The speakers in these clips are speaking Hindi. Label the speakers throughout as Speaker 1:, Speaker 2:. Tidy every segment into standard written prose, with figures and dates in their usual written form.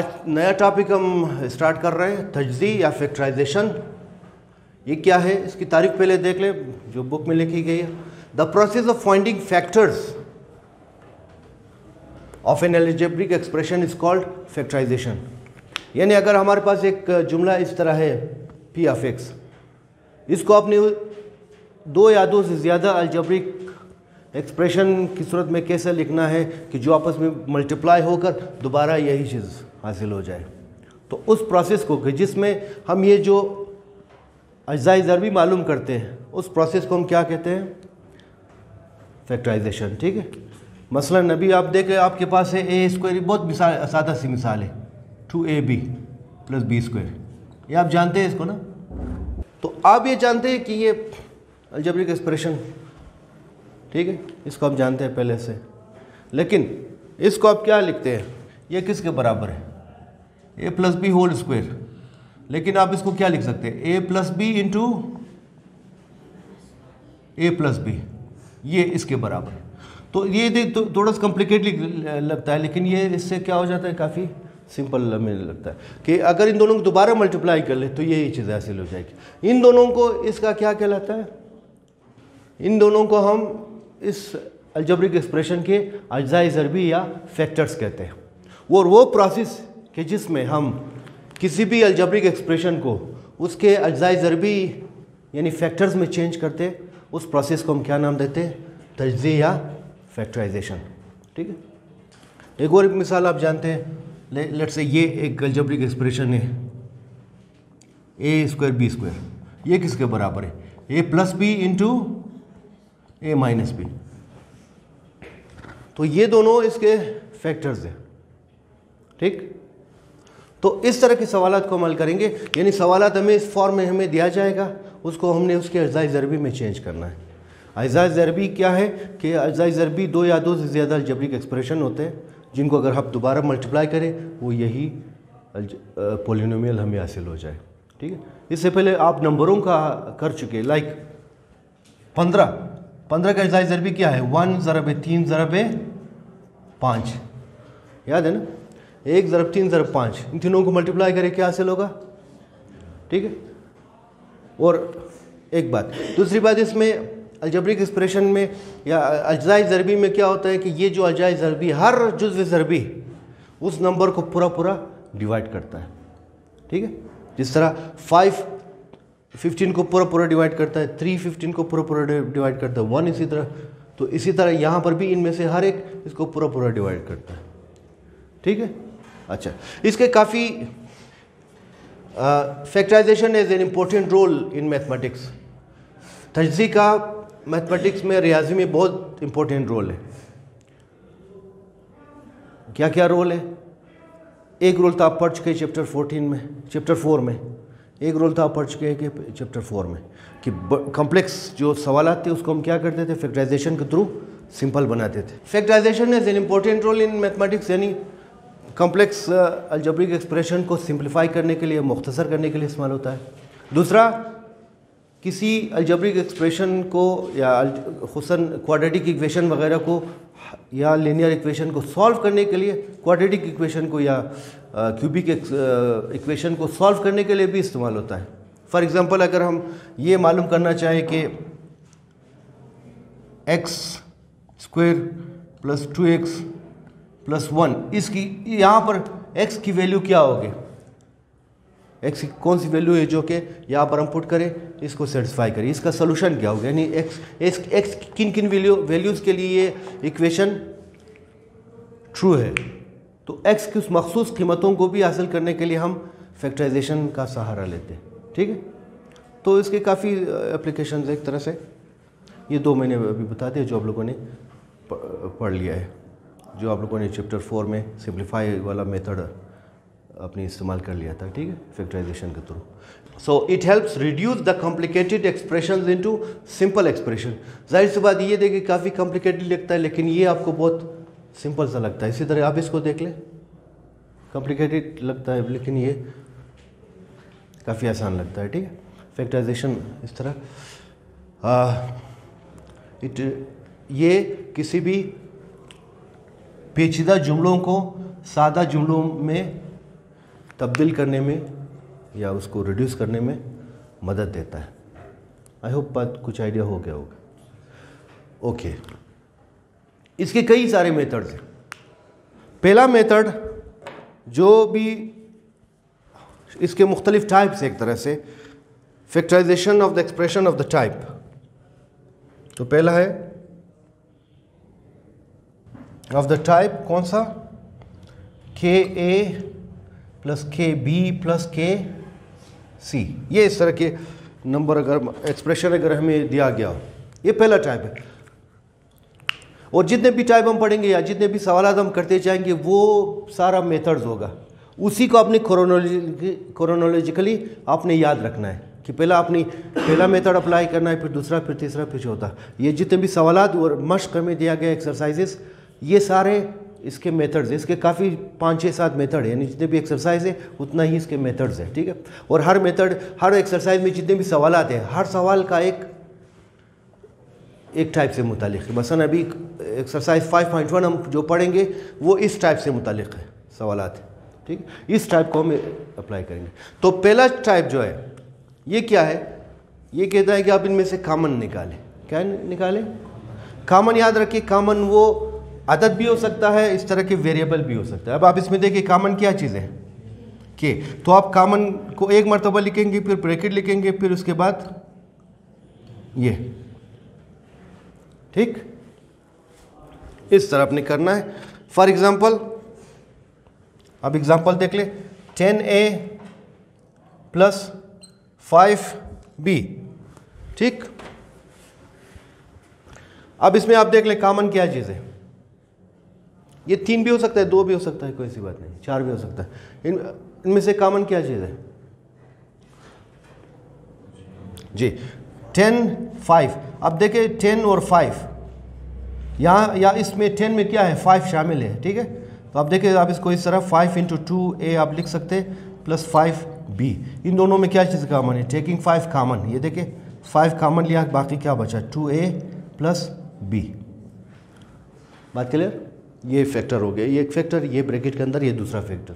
Speaker 1: आज नया टॉपिक हम स्टार्ट कर रहे हैं, तजज़ी या फैक्टराइजेशन। ये क्या है, इसकी तारीफ पहले देख ले जो बुक में लिखी गई है। The process of finding factors of an algebraic expression is called factorisation. यानी अगर हमारे पास एक जुमला इस तरह है पी ऑफ एक्स, इसको आपने दो या दो से ज़्यादा अलजेब्रिक एक्सप्रेशन की सूरत में कैसे लिखना है कि जो आपस में मल्टीप्लाई होकर दोबारा यही चीज़ हासिल हो जाए। तो उस प्रोसेस को कि जिसमें हम ये जो अज्जाए ज़रबी मालूम करते हैं, उस प्रोसेस को हम क्या कहते हैं, फैक्टराइजेशन। ठीक है। मसलन अभी आप देखें, आपके पास है ए स्क्वायर, बहुत सादा सी मिसाल है, 2ab + b²। ये आप जानते हैं इसको ना। तो आप ये जानते हैं कि ये अलजेब्रिक एक्सप्रेशन, ठीक है, इसको आप जानते हैं पहले से। लेकिन इसको आप क्या लिखते हैं, ये किसके बराबर है, a + b²। लेकिन आप इसको क्या लिख सकते हैं, a + b × a + b, ये इसके बराबर है। तो ये तो थोड़ा सा कॉम्प्लिकेटेड लगता है, लेकिन ये इससे क्या हो जाता है, काफ़ी सिंपल हमें लगता है कि अगर इन दोनों को दोबारा मल्टीप्लाई कर ले तो यही चीज़ हासिल हो जाएगी। इन दोनों को, इसका क्या कहलाता है, इन दोनों को हम इस अलजेब्रिक एक्सप्रेशन के अज्जाए ज़रबी या फैक्टर्स कहते हैं। और वो प्रोसेस कि जिसमें हम किसी भी अलजेब्रिक एक्सप्रेशन को उसके अज्जाए ज़रबी यानी फैक्टर्स में चेंज करते, उस प्रोसेस को हम क्या नाम देते हैं, तजज़ी या फैक्टराइजेशन। ठीक है। एक और मिसाल आप जानते हैं, लेट्स से ये एक अलजेब्रिक एक्सप्रेशन है a² b²। ये किसके बराबर है, a + b × a - b। तो ये दोनों इसके फैक्टर्स हैं। ठीक। तो इस तरह के सवालात को हम हल करेंगे, यानी सवालात हमें इस फॉर्म में हमें दिया जाएगा, उसको हमने उसके अज्जाए ज़रबी में चेंज करना है। अज्जाए ज़रबी क्या है कि अज्जाए ज़रबी दो या दो से ज़्यादा अलजेब्रिक एक्सप्रेशन होते हैं जिनको अगर हम दोबारा मल्टीप्लाई करें वो यही पॉलिनोमियल हमें हासिल हो जाए। ठीक है। इससे पहले आप नंबरों का कर चुके, लाइक 15 का अज्जाए ज़रबी क्या है, 1 × 3 × 5, याद है ना, 1 × 3 × 5, इन तीनों को मल्टीप्लाई करें क्या हासिल होगा। ठीक है। और एक बात, दूसरी बात, इसमें अलजेब्रिक एक्सप्रेशन में या अज्जाए ज़रबी में क्या होता है कि ये जो अज्जाए ज़रबी, हर जुज़्व ज़रबी उस नंबर को पूरा डिवाइड करता है। ठीक है। जिस तरह 5 15 को पूरा डिवाइड करता है, 3 15 को पूरा डिवाइड करता है, 1 इसी तरह। तो इसी तरह यहाँ पर भी इनमें से हर एक इसको पूरा डिवाइड करता है। ठीक है। अच्छा, इसके काफ़ी factorisation is an important role in mathematics. तजज़ी का मैथमेटिक्स में, रियाजी में बहुत इम्पोर्टेंट रोल है। क्या क्या रोल है, एक रोल तो आप पढ़ चुके चैप्टर 4 में, एक रोल तो आप पढ़ चुके हैं चैप्टर 4 में कि कॉम्प्लेक्स जो सवालात थे उसको हम क्या करते थे, फैक्टराइजेशन के थ्रू सिंपल बनाते थे। Factorisation is an important role in mathematics, यानी कॉम्प्लेक्स अलजेब्रिक एक्सप्रेशन को सिंप्लीफाई करने के लिए, मुख्तसर करने के लिए इस्तेमाल होता है। दूसरा, किसी अलजेब्रिक एक्सप्रेशन को या खुसन क्वाड्रेटिक इक्वेशन वगैरह को या लीनियर इक्वेशन को सॉल्व करने के लिए, क्वाड्रेटिक इक्वेशन को या क्यूबिक इक्वेशन को सॉल्व करने के लिए भी इस्तेमाल होता है। फॉर एग्जांपल, अगर हम ये मालूम करना चाहें कि x² + 2x + 1, इसकी यहाँ पर x की वैल्यू क्या होगी, x की कौन सी वैल्यू है जो कि यहाँ पर हम पुट करें, इसको सेटिस्फाई करें, इसका सोल्यूशन क्या होगा, यानी x किन किन वैल्यूज़ के लिए ये इक्वेशन ट्रू है। तो x की उस मखसूस कीमतों को भी हासिल करने के लिए हम फैक्टराइजेशन का सहारा लेते हैं। ठीक है। तो इसके काफ़ी एप्लीकेशंस, एक तरह से ये दो मैंने अभी बता दिया जो आप लोगों ने पढ़ लिया है, जो आप लोगों ने चैप्टर 4 में सिंप्लीफाई वाला मेथड अपने इस्तेमाल कर लिया था। ठीक है, फैक्टराइजेशन के through. So it helps reduce the complicated expressions into simple expression. जाहिर सी बात ये देखिए काफ़ी कॉम्प्लिकेटेड लगता है, लेकिन ये आपको बहुत सिंपल सा लगता है। इसी तरह आप इसको देख लें, कॉम्प्लिकेटेड लगता है लेकिन ये काफ़ी आसान लगता है। ठीक है। फैक्टराइजेशन इस तरह ये किसी भी पेचीदा जुमलों को सादा जुमलों में तब्दील करने में या उसको रिड्यूस करने में मदद देता है। आई होप बात कुछ आइडिया हो गया होगा। ओके, इसके कई सारे मेथड्स हैं। पहला मेथड जो भी इसके मुख्तलिफ टाइप्स एक तरह से factorisation of the expression of the type. तो पहला है ऑफ द टाइप कौन सा, k a plus k b plus k c. ये इस तरह के नंबर अगर एक्सप्रेशन अगर हमें दिया गया हो, ये पहला टाइप है। और जितने भी टाइप हम पढ़ेंगे या जितने भी सवाल हम करते जाएंगे वो सारा मेथड्स होगा, उसी को अपने क्रोनोलॉजिकली आपने याद रखना है कि पहला मेथड अप्लाई करना है, फिर दूसरा, फिर तीसरा, फिर चौथा। ये जितने भी सवालात और मश्क में दिया गया एक्सरसाइजेस, ये सारे इसके मेथड्स हैं। इसके काफ़ी 5-6-7 मेथड है, यानी जितने भी एक्सरसाइज है उतना ही इसके मेथड्स है, ठीक है। और हर मेथड, हर एक्सरसाइज में जितने भी सवालात हैं, हर सवाल का एक टाइप से मुतालिक है। मसलन अभी एक्सरसाइज 5.1 हम जो पढ़ेंगे वो इस टाइप से मुतालिक है सवालात, ठीक। इस टाइप को हम अप्लाई करेंगे। तो पहला टाइप जो है ये क्या है, ये कहता है कि आप इनमें से कॉमन निकालें। क्या निकालें? कॉमन याद रखिए, कॉमन वो अदद भी हो सकता है, इस तरह के वेरिएबल भी हो सकता है। अब आप इसमें देखिए कॉमन क्या चीज़ है, के। तो आप कॉमन को एक मरतबा लिखेंगे, फिर ब्रैकेट लिखेंगे, फिर उसके बाद ये, ठीक, इस तरह आपने करना है। फॉर एग्जांपल, अब एग्जांपल देख ले, 10a प्लस 5b, ठीक। अब इसमें आप देख ले कॉमन क्या चीज़ है। ये 3 भी हो सकता है, 2 भी हो सकता है, कोई सी बात नहीं, 4 भी हो सकता है। इनमें से कॉमन क्या चीज़ है जी? 10, 5। अब देखें 10 और 5 यहाँ या इसमें 10 में क्या है, 5 शामिल है, ठीक है। तो आप देखें, आप इसको इस तरह 5 × 2a आप लिख सकते हैं प्लस 5b। इन दोनों में क्या चीज़ कॉमन है? Taking 5 common. ये देखें 5 कॉमन लिया, बाकी क्या बचा, 2a प्लस b। बात क्लियर? ये फैक्टर हो गया, ये एक फैक्टर, ये ब्रैकेट के अंदर ये दूसरा फैक्टर।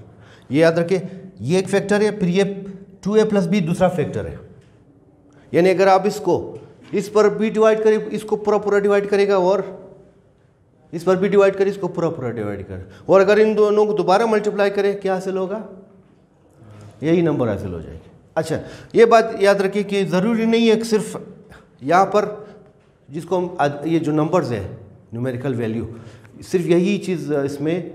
Speaker 1: ये याद रखें, ये एक फैक्टर है, फिर ये 2a प्लस b दूसरा फैक्टर है। यानी अगर आप इसको इस पर भी डिवाइड करें, इसको पूरा डिवाइड करेगा, और इस पर भी डिवाइड करें, इसको पूरा डिवाइड करें, और अगर इन दोनों को दोबारा मल्टीप्लाई करें, क्या हासिल होगा? यही नंबर हासिल हो जाएगी। अच्छा, ये बात याद रखिए कि ज़रूरी नहीं है कि सिर्फ यहाँ पर जिसको हम ये जो नंबर्स है न्यूमेरिकल वैल्यू, सिर्फ यही चीज़ इसमें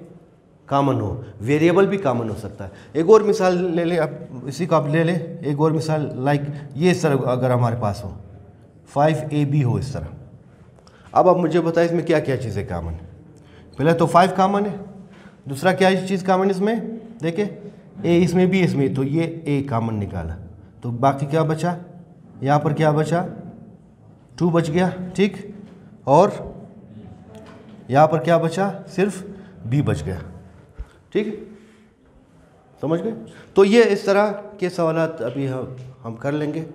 Speaker 1: कॉमन हो, वेरिएबल भी कॉमन हो सकता है। एक और मिसाल ले लें, आप इसी को आप ले लें, एक और मिसाल, लाइक ये इस तरह अगर हमारे पास हो 5ab हो इस तरह। अब आप मुझे बताएं इसमें क्या क्या चीज़ें कॉमन है। पहले तो 5 कॉमन है, दूसरा क्या चीज़ कॉमन इसमें, देखें a इसमें भी, इसमें, तो ये a कॉमन निकाला, तो बाकी क्या बचा, यहाँ पर क्या बचा, 2 बच गया, ठीक। और यहाँ पर क्या बचा, सिर्फ b बच गया, ठीक, समझ गए। तो ये इस तरह के सवालात अभी हम कर लेंगे।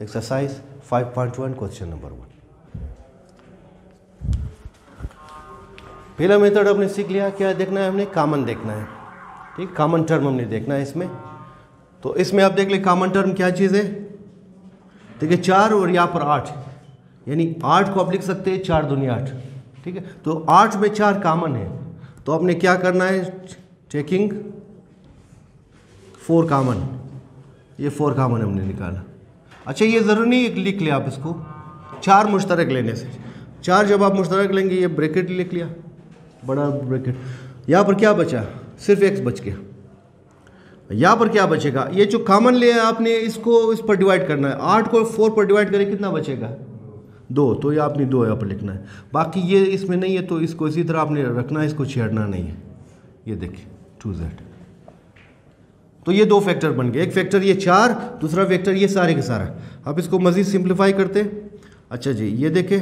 Speaker 1: Exercise 5.1 question number 1। पहला मेथड आपने सीख लिया, क्या देखना है हमने, कॉमन देखना है, ठीक, कॉमन टर्म हमने देखना है इसमें। तो इसमें आप देख ले कॉमन टर्म क्या चीज़ है, देखिए 4 और यहाँ पर 8, यानी 8 को आप लिख सकते हैं 4 दूनी 8, ठीक है। तो 8 में 4 कॉमन है, तो आपने क्या करना है, टेकिंग 4 कॉमन, ये 4 कॉमन हमने निकाला। अच्छा, ये ज़रूरी नहीं है लिख लिया आप इसको, 4 मुश्तरक लेने से, 4 जब आप मुश्तरक लेंगे, ये ब्रैकेट लिख लिया, बड़ा ब्रैकेट, यहाँ पर क्या बचा, सिर्फ x बच गया। यहाँ पर क्या बचेगा, ये जो कॉमन ले आपने इसको इस पर डिवाइड करना है, 8 को 4 पर डिवाइड करें कितना बचेगा, 2, तो ये आपने 2 यहाँ पर लिखना है। बाकी ये इसमें नहीं है, तो इसको इसी तरह आपने रखना है, इसको छेड़ना नहीं है। ये देखिए 2z, तो ये 2 फैक्टर बन गए, एक फैक्टर ये 4, दूसरा फैक्टर ये सारे के सारा। अब इसको मज़ीद सिंप्लीफाई करते हैं। अच्छा जी, ये देखें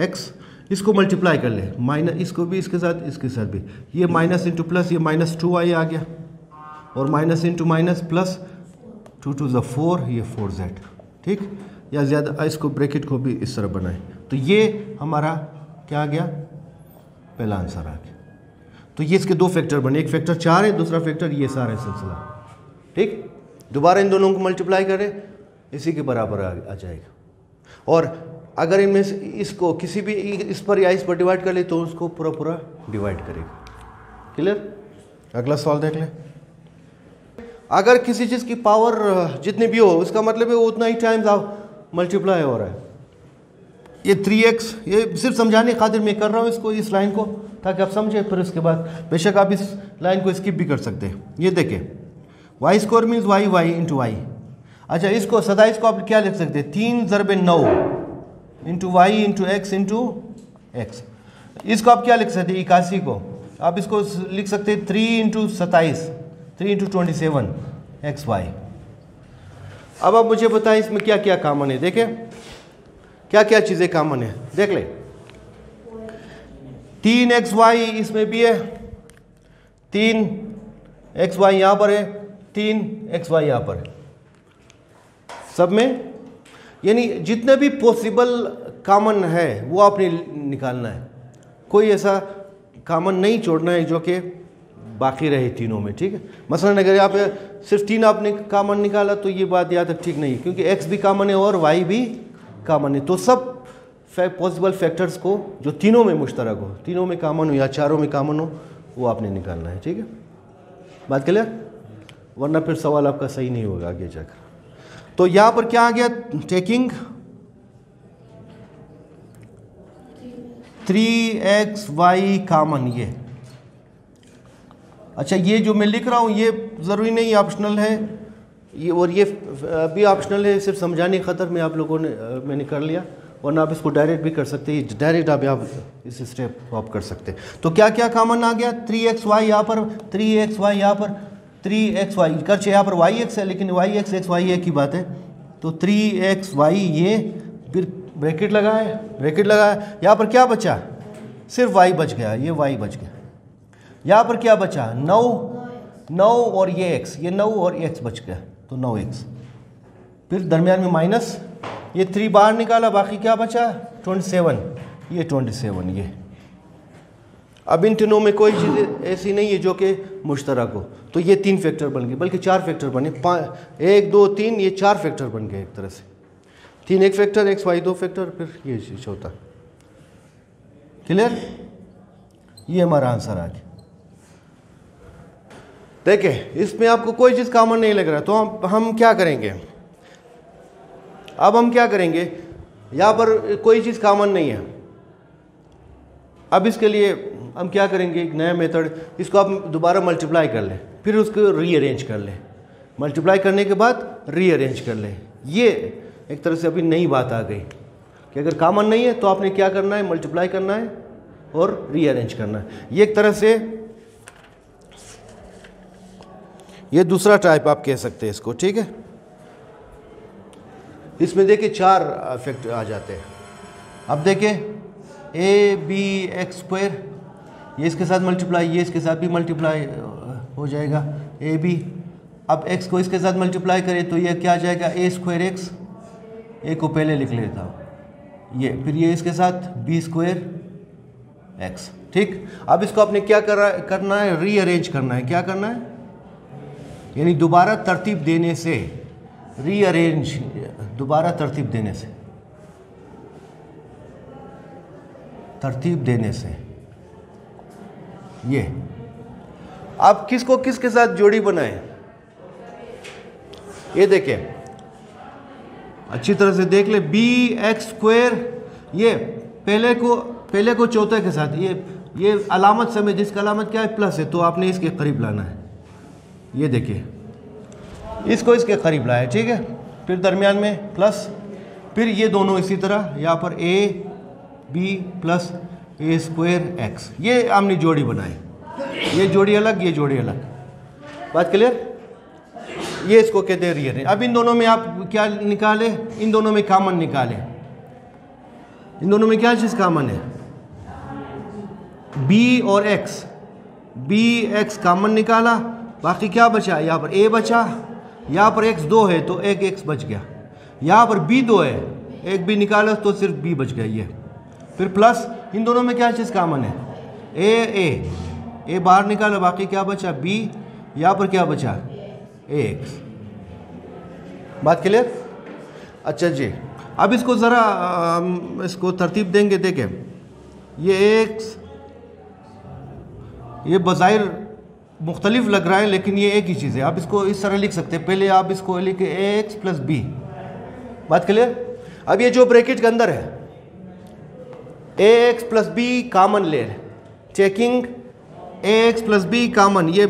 Speaker 1: x, इसको मल्टीप्लाई कर ले, माइनस, इसको भी इसके साथ भी, ये माइनस इंटू प्लस, ये -2i आ गया, और माइनस इंटू माइनस प्लस, 2 × 2 = 4, ये 4z, ठीक। या ज़्यादा इसको ब्रैकेट को भी इस तरह बनाए, तो ये हमारा क्या आ गया, पहला आंसर आ गया। तो ये इसके 2 फैक्टर बने, एक फैक्टर 4 है, दूसरा फैक्टर ये सारा सिलसिला, ठीक, दोबारा इन दोनों को मल्टीप्लाई करें, इसी के बराबर आ जाएगा। और अगर इनमें से इसको किसी भी इस पर या इस पर डिवाइड कर ले तो उसको पूरा पूरा डिवाइड करेगा। क्लियर? अगला सवाल देख लें। अगर किसी चीज़ की पावर जितनी भी हो, उसका मतलब है वो उतना ही टाइम्स आप मल्टीप्लाई हो रहा है। ये 3x, ये सिर्फ समझाने की खातिर मैं कर रहा हूँ इसको, इस लाइन को, ताकि आप समझें। फिर उसके बाद बेशक आप इस लाइन को स्किप भी कर सकते हैं। ये देखें, y square means y into y. अच्छा, इसको सदा इसको आप क्या लिख सकते हैं, 3 ज़रबे 9 into y into x into x. इसको आप क्या लिख सकते हैं, 81 को आप इसको लिख सकते हैं 3 इंटू 27, 3 इंटू 27 एक्स वाई। अब आप मुझे बताएं इसमें क्या क्या कॉमन है। देखें क्या क्या चीज़ें कॉमन है, देख ले। 3xy इसमें भी है, 3xy यहाँ पर है, 3xy यहाँ पर है, सब में। यानी जितने भी पॉसिबल कॉमन है वो आपने निकालना है, कोई ऐसा कॉमन नहीं छोड़ना है जो कि बाकी रहे तीनों में। ठीक है, मसलन अगर यहाँ पे सिर्फ 3 आपने कॉमन निकाला तो ये बात यहाँ तक ठीक नहीं है, क्योंकि x भी कॉमन है और y भी कॉमन है। तो सब पॉसिबल फैक्टर्स को जो तीनों में मुश्तरक हो, तीनों में कॉमन हो या चारों में कॉमन हो, वो आपने निकालना है। ठीक है, बात क्लियर? वरना फिर सवाल आपका सही नहीं होगा आगे जाकर। तो यहाँ पर क्या आ गया, टेकिंग 3xy कॉमन। ये अच्छा, ये जो मैं लिख रहा हूँ ये ज़रूरी नहीं, ऑप्शनल है ये, और ये भी ऑप्शनल है, सिर्फ समझाने की खतर में आप लोगों ने मैंने कर लिया, वरना आप इसको डायरेक्ट भी कर सकते हैं, डायरेक्ट आप इस स्टेप आप कर सकते हैं। तो क्या क्या कॉमन आ गया, 3xy यहाँ पर, 3xy यहाँ पर, 3xy कर यहाँ पर yx है, लेकिन yx xy एक ही बात है। तो 3xy ये, फिर ब्रैकेट लगाया, यहाँ पर क्या बचा, सिर्फ y बच गया, ये y बच गया। यहाँ पर क्या बचा, 9 और ये x, ये 9 और x बच गया, तो 9x। फिर दरमियान में माइनस, ये 3 बाहर निकाला, बाकी क्या बचा, 27, ये 27 ये। अब इन तीनों में कोई चीज़ ऐसी नहीं है जो कि मुश्तरक हो, तो ये 3 फैक्टर बन गए, बल्कि 4 फैक्टर बने, 1 2 3, ये 4 फैक्टर बन गए एक तरह से। 3 एक फैक्टर, xy 2 फैक्टर, फिर ये चौथा। क्लियर? ये हमारा आंसर आ गया। देखें, इसमें आपको कोई चीज़ कॉमन नहीं लग रहा, तो हम क्या करेंगे, अब हम क्या करेंगे, यहाँ पर कोई चीज़ कॉमन नहीं है। अब इसके लिए हम क्या करेंगे, एक नया मेथड, इसको आप दोबारा मल्टीप्लाई कर लें, फिर उसको रीअरेंज कर लें, मल्टीप्लाई करने के बाद रीअरेंज कर लें। ये एक तरह से अभी नई बात आ गई कि अगर कॉमन नहीं है तो आपने क्या करना है, मल्टीप्लाई करना है और रीअरेंज करना है। ये एक तरह से ये दूसरा टाइप आप कह सकते हैं इसको। ठीक है, इसमें देखिए 4 फैक्टर आ जाते हैं। अब देखिए ab(x²), ये इसके साथ मल्टीप्लाई, ये इसके साथ भी मल्टीप्लाई हो जाएगा ab। अब x को इसके साथ मल्टीप्लाई करें तो ये क्या आ जाएगा, a²x, a को पहले लिख लेता हूँ ये, फिर ये इसके साथ b²x। ठीक, अब इसको आपने क्या करना है, रीअरेंज करना है। क्या करना है, यानी दोबारा तरतीब देने से, रीअरेंज, दोबारा तरतीब देने से, तरतीब देने से। ये अब किसको किसके साथ जोड़ी बनाए, ये देखें अच्छी तरह से देख ले, bx², ये पहले को चौथे के साथ, ये अलामत समय, जिसका अलामत क्या है, प्लस है, तो आपने इसके करीब लाना है। ये देखिए, इसको इसके करीब लाया, ठीक है, फिर दरमियान में प्लस, फिर ये दोनों इसी तरह, यहाँ पर ab प्लस a²x, ये हमने जोड़ी बनाई, ये जोड़ी अलग, ये जोड़ी अलग। बात क्लियर? ये इसको कहते हैं रीअरेंज। अब इन दोनों में आप क्या निकाले, इन दोनों में कॉमन निकाले, इन दोनों में क्या चीज़ कॉमन है, b और x, bx कॉमन निकाला, बाकी क्या बचा, यहाँ पर a बचा, यहाँ पर x 2 है तो एक x बच गया, यहाँ पर b 2 है, एक b निकाला तो सिर्फ b बच गया ये। फिर प्लस, इन दोनों में क्या चीज़ कॉमन है, a बाहर निकाला, बाकी क्या बचा b, यहाँ पर क्या बचा ax। बात क्लियर? अच्छा जी, अब इसको ज़रा इसको तरतीब देंगे। देखें, ये ax ये बज़ाहिर मुख्तलिफ लग रहा है लेकिन ये एक ही चीज़ है। आप इसको इस तरह लिख सकते हैं, पहले आप इसको लिखे ax प्लस बी। बात क्लियर? अब ये जो ब्रैकेट के अंदर है ax प्लस बी कॉमन ले, taking ax plus b common, ये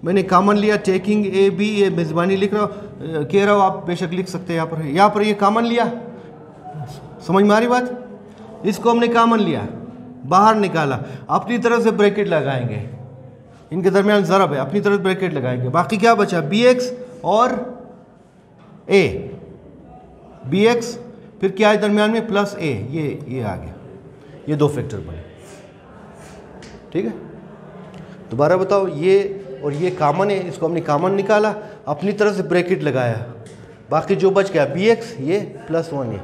Speaker 1: मैंने कॉमन लिया, टेकिंग ए बी, ये मेज़बानी लिख रहा हूँ, कह रहा हूँ, आप बेशक लिख सकते हैं। यहाँ पर ये कॉमन लिया, समझ में आ रही बात? इसको हमने कॉमन लिया, बाहर निकाला, अपनी तरफ से ब्रैकेट लगाएंगे, इनके दरमियान ज़रब है, अपनी तरफ ब्रैकेट लगाएंगे, बाकी क्या बचा? बी एक्स और ए, बी एक्स फिर क्या है दरमियान में? प्लस ए, ये आ गया, ये दो फैक्टर बने। ठीक है, दोबारा बताओ, ये और ये कॉमन है, इसको हमने कॉमन निकाला, अपनी तरफ से ब्रैकेट लगाया, बाकी जो बच गया बी एक्स, ये प्लस 1 है,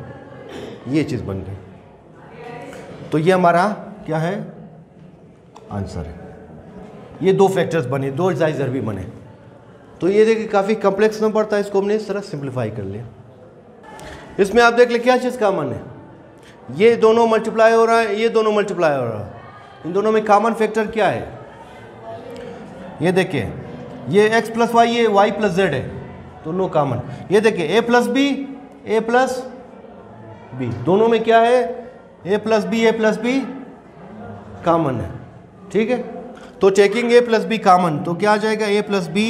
Speaker 1: ये चीज़ बन गई। तो ये हमारा क्या है? आंसर है। ये दो फैक्टर्स बने, दो जायज़ ज़रबी बने। तो ये देखिए काफ़ी कॉम्प्लेक्स नंबर था, इसको हमने इस तरह सिंप्लीफाई कर लिया। इसमें आप देख ले क्या चीज़ कॉमन है? ये दोनों मल्टीप्लाई हो रहा है, ये दोनों मल्टीप्लाई हो रहा है, इन दोनों में कॉमन फैक्टर क्या है? ये देखिए, ये x प्लस वाई, ये y प्लस जेड है, दोनों कॉमन। ये देखिए a plus b, a plus b, दोनों में क्या है? a प्लस बी कॉमन है। ठीक है, तो taking a plus b common, तो क्या आ जाएगा? a प्लस बी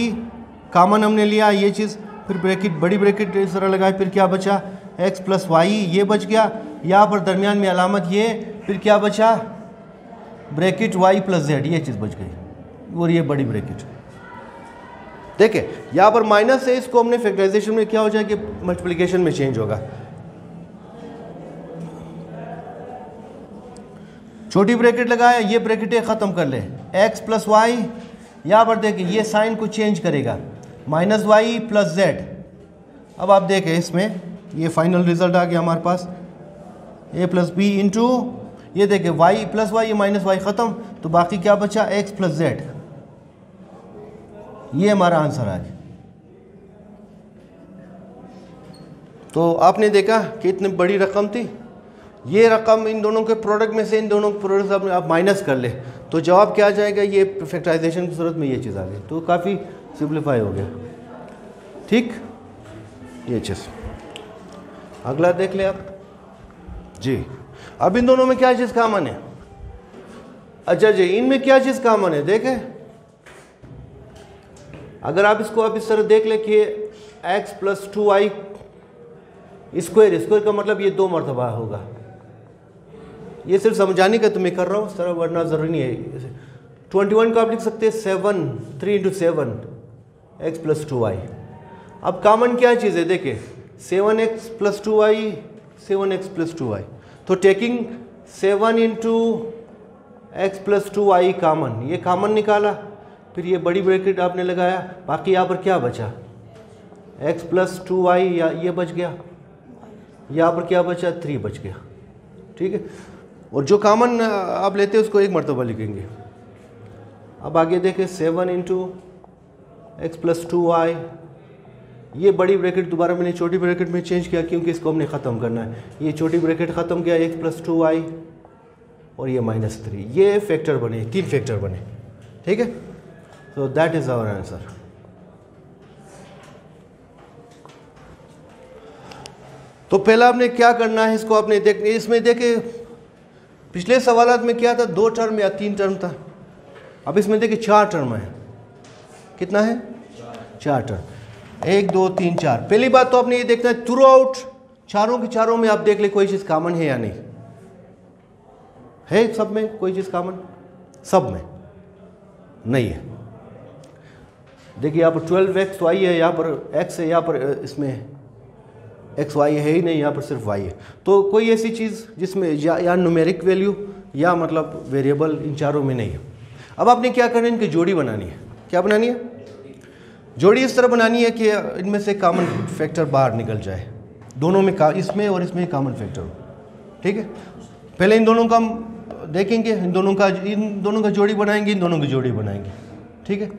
Speaker 1: कॉमन हमने लिया, ये चीज़, फिर ब्रैकेट, बड़ी ब्रैकेट इस तरह लगाए, फिर क्या बचा? x प्लस वाई, ये बच गया, यहाँ पर दरमियान में अलामत ये, फिर क्या बचा? ब्रैकेट y प्लस जेड, ये चीज़ बच गई, और ये बड़ी ब्रैकेट। देखिए यहाँ पर माइनस है, इसको हमने फैक्टराइजेशन में क्या हो जाएगा? मल्टीप्लिकेशन में चेंज होगा। छोटी ब्रैकेट लगाया, ये ब्रैकेटें ख़त्म कर ले, x प्लस वाई, यहाँ पर देखिए ये साइन को चेंज करेगा, माइनस वाई प्लस जेड। अब आप देखें इसमें ये फाइनल रिजल्ट आ गया हमारे पास, a प्लस बी इंटू, ये देखें y प्लस वाई, ये माइनस वाई ख़त्म, तो बाकी क्या बचा? x plus Z. ये हमारा आंसर आ गया। तो आपने देखा कि इतनी बड़ी रकम थी, ये रकम इन दोनों के प्रोडक्ट में से, इन दोनों के प्रोडक्ट आप माइनस कर ले तो जवाब क्या आ जाएगा? ये फैक्टराइजेशन की सूरत में ये चीज़ आ गई, तो काफ़ी सिंप्लीफाई हो गया। ठीक, ये चीज़। अगला देख ले आप जी। अब इन दोनों में क्या चीज़ कॉमन है? अच्छा जी, इनमें क्या चीज़ कॉमन है? देखें, अगर आप इसको आप इस तरह देख ले कि x plus 2y square, square का मतलब ये 2 मरतबा होगा। ये सिर्फ समझाने का तुम्हें कर रहा हूँ, इस तरह वरना ज़रूरी नहीं है। 21 को आप लिख सकते हैं 7, 3 इंटू 7 x प्लस 2y। अब कॉमन क्या चीज़ है? देखिए 7x plus 2y, 7x plus 2y, तो taking 7 into x plus 2y common, ये कॉमन निकाला, फिर ये बड़ी ब्रैकेट आपने लगाया, बाकी यहाँ पर क्या बचा? x प्लस 2y, या ये बच गया, यहाँ पर क्या बचा? 3 बच गया। ठीक है, और जो कॉमन आप लेते हैं उसको एक मरतबा लिखेंगे। अब आगे देखें 7 इंटू एक्स प्लस 2y, ये बड़ी ब्रैकेट दोबारा मैंने छोटी ब्रैकेट में चेंज किया क्योंकि इसको हमने ख़त्म करना है। ये छोटी ब्रैकेट ख़त्म किया, एक्स प्लस 2y और ये -3, ये फैक्टर बने, 3 फैक्टर बने। ठीक है, so that is our answer। तो पहला आपने क्या करना है, इसको आपने इसमें देखे पिछले सवालात में क्या था? 2 टर्म या 3 टर्म था, अब इसमें देखिए 4 टर्म है। कितना है? 4 टर्म, 1 2 3 4। पहली बात तो आपने ये देखना है थ्रू आउट चारों के चारों में आप देख ले कोई चीज़ कॉमन है या नहीं है। सब में कोई चीज़ कॉमन? सब में नहीं है। देखिए यहाँ पर 12xy है, यहाँ पर x है, यहाँ पर इसमें xy है ही नहीं, यहाँ पर सिर्फ y है। तो कोई ऐसी चीज़ जिसमें या न्यूमेरिक वैल्यू या मतलब वेरिएबल इन चारों में नहीं है। अब आपने क्या करना है, इनकी जोड़ी बनानी है। क्या बनानी है? जोड़ी इस तरह बनानी है कि इनमें से कॉमन फैक्टर बाहर निकल जाए, दोनों में इसमें और इसमें कॉमन फैक्टर हो। ठीक है, पहले इन दोनों का हम देखेंगे, इन दोनों का जोड़ी बनाएंगे, इन दोनों की जोड़ी बनाएंगे। ठीक है,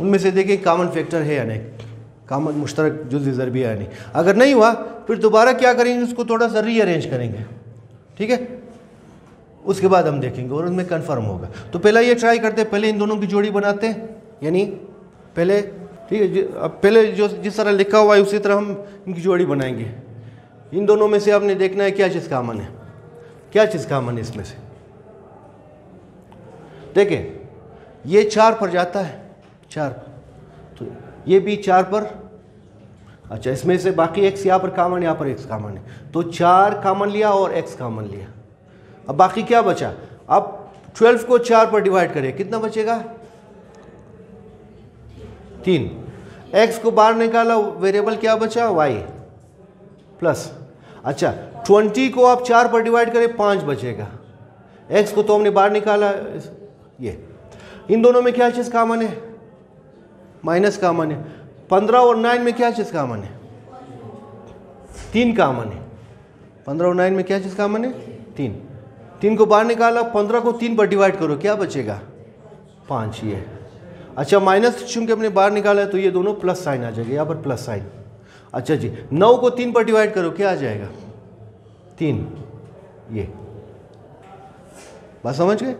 Speaker 1: उनमें से देखें कॉमन फैक्टर है या नहीं, कॉमन मुश्तरक जुज़ ज़रबी है या नहीं। अगर नहीं हुआ फिर दोबारा क्या करेंगे, उसको थोड़ा सा रीअरेंज करेंगे, ठीक है, उसके बाद हम देखेंगे और उसमें कंफर्म होगा। तो पहला ये ट्राई करते हैं, पहले इन दोनों की जोड़ी बनाते हैं, यानी पहले, ठीक है, अब पहले जो जिस तरह लिखा हुआ है उसी तरह हम इनकी जोड़ी बनाएंगे। इन दोनों में से आपने देखना है क्या चीज़ कॉमन है, क्या चीज़ कॉमन है इसमें से। देखें ये 4 पर जाता है, 4, तो ये भी 4 पर, अच्छा इसमें से बाकी x यहाँ पर कॉमन, यहाँ पर x कॉमन है, तो 4 कॉमन लिया और x कॉमन लिया। अब बाकी क्या बचा, अब 12 को 4 पर डिवाइड करें, कितना बचेगा 3। x को बाहर निकाला, वेरिएबल क्या बचा y प्लस, अच्छा 20 को आप 4 पर डिवाइड करें 5 बचेगा, x को तो हमने बाहर निकाला। ये इन दोनों में क्या चीज़ कॉमन है, माइनस कॉमन है। 15 और 9 में क्या चीज़ कॉमन है, 3 कॉमन है। 15 और 9 में क्या चीज़ कॉमन है, 3 को बाहर निकाला, 15 को 3 पर डिवाइड करो, क्या बचेगा 5, ये। अच्छा माइनस चूंकि हमने बाहर निकाला है तो ये दोनों प्लस साइन आ जाएगा, यहाँ पर प्लस साइन। अच्छा जी 9 को 3 पर डिवाइड करो, क्या आ जाएगा 3, ये बात समझ गए।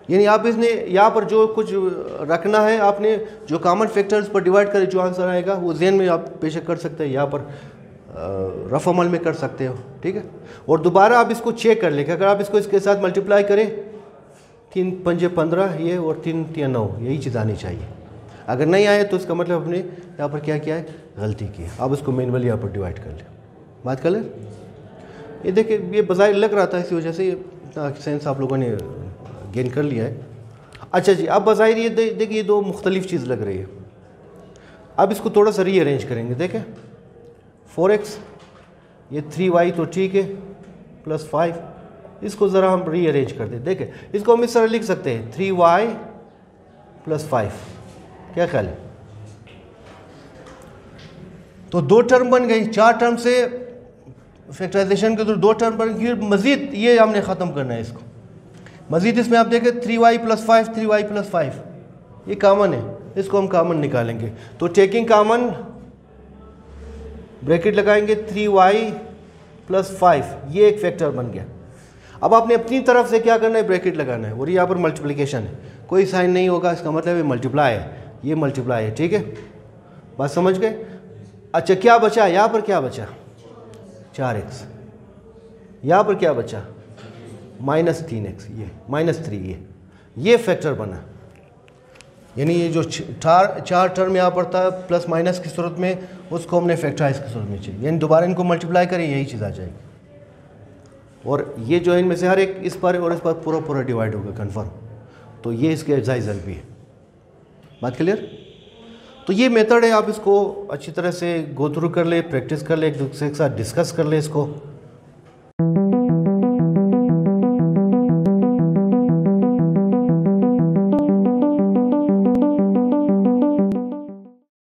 Speaker 1: यानी आप इसने यहाँ पर जो कुछ रखना है, आपने जो कॉमन फैक्टर्स पर डिवाइड करें, जो आंसर आएगा वो जहन में आप पेश कर सकते हैं, यहाँ पर रफ अमल में कर सकते हो, ठीक है। और दोबारा आप इसको चेक कर लें कि अगर आप इसको इसके साथ मल्टीप्लाई करें, 3 पंजे 15 ये और 3 3 9, यही चीज़ आनी चाहिए। अगर नहीं आए तो इसका मतलब आपने यहाँ पर क्या किया है, गलती की है। आप उसको मैनुअली यहाँ पर डिवाइड कर लें, बात कर लें। ये देखिए ये बज़ाहिर लग रहा था, इसी वजह से इतना सेंस आप लोगों ने गेन कर लिया है। अच्छा जी अब बज़ाहिर ये देखिए ये 2 मुख्तलिफ चीज़ लग रही है। अब इसको थोड़ा सा रीअरेंज करेंगे, देखें 4x, ये 3y तो ठीक है, प्लस 5, इसको ज़रा हम रीअरेंज कर दें। देखें इसको हम इस तरह लिख सकते हैं 3y प्लस 5, क्या ख्याल है। तो 2 टर्म बन गई, 4 टर्म से फैक्टराइजेशन के तो 2 टर्म बन गई। मज़ीद ये हमने ख़त्म करना है इसको, मज़ीद इसमें आप देखें 3y प्लस 5, 3y प्लस 5 ये कॉमन है, इसको हम कॉमन निकालेंगे। तो टेकिंग कॉमन ब्रैकेट लगाएंगे 3y प्लस 5, ये एक फैक्टर बन गया। अब आपने अपनी तरफ से क्या करना है, ब्रैकेट लगाना है, और यहाँ पर मल्टीप्लिकेशन है, कोई साइन नहीं होगा, इसका मतलब है मल्टीप्लाई है, ये मल्टीप्लाई है, ठीक है, बात समझ गए। अच्छा क्या बचा, यहाँ पर क्या बचा 4x, यहाँ पर क्या बचा माइनस 3x, ये माइनस 3, ये फैक्टर बना। यानी ये जो 4 टर्म यहाँ पर था प्लस माइनस की सूरत में, उसको हमने फैक्टराइज की सूरत में चाहिए, यानी दोबारा इनको मल्टीप्लाई करें, यही चीज़ आ जाएगी। और ये जो है इनमें से हर एक इस पर और इस पर पूरा पूरा डिवाइड होगा कन्फर्म, तो ये इसके अज्जाई ज़ल्बी है, बात क्लियर। तो ये मेथड है, आप इसको अच्छी तरह से गो थ्रू कर ले, प्रैक्टिस कर ले, एक दूसरे के साथ डिस्कस कर ले इसको।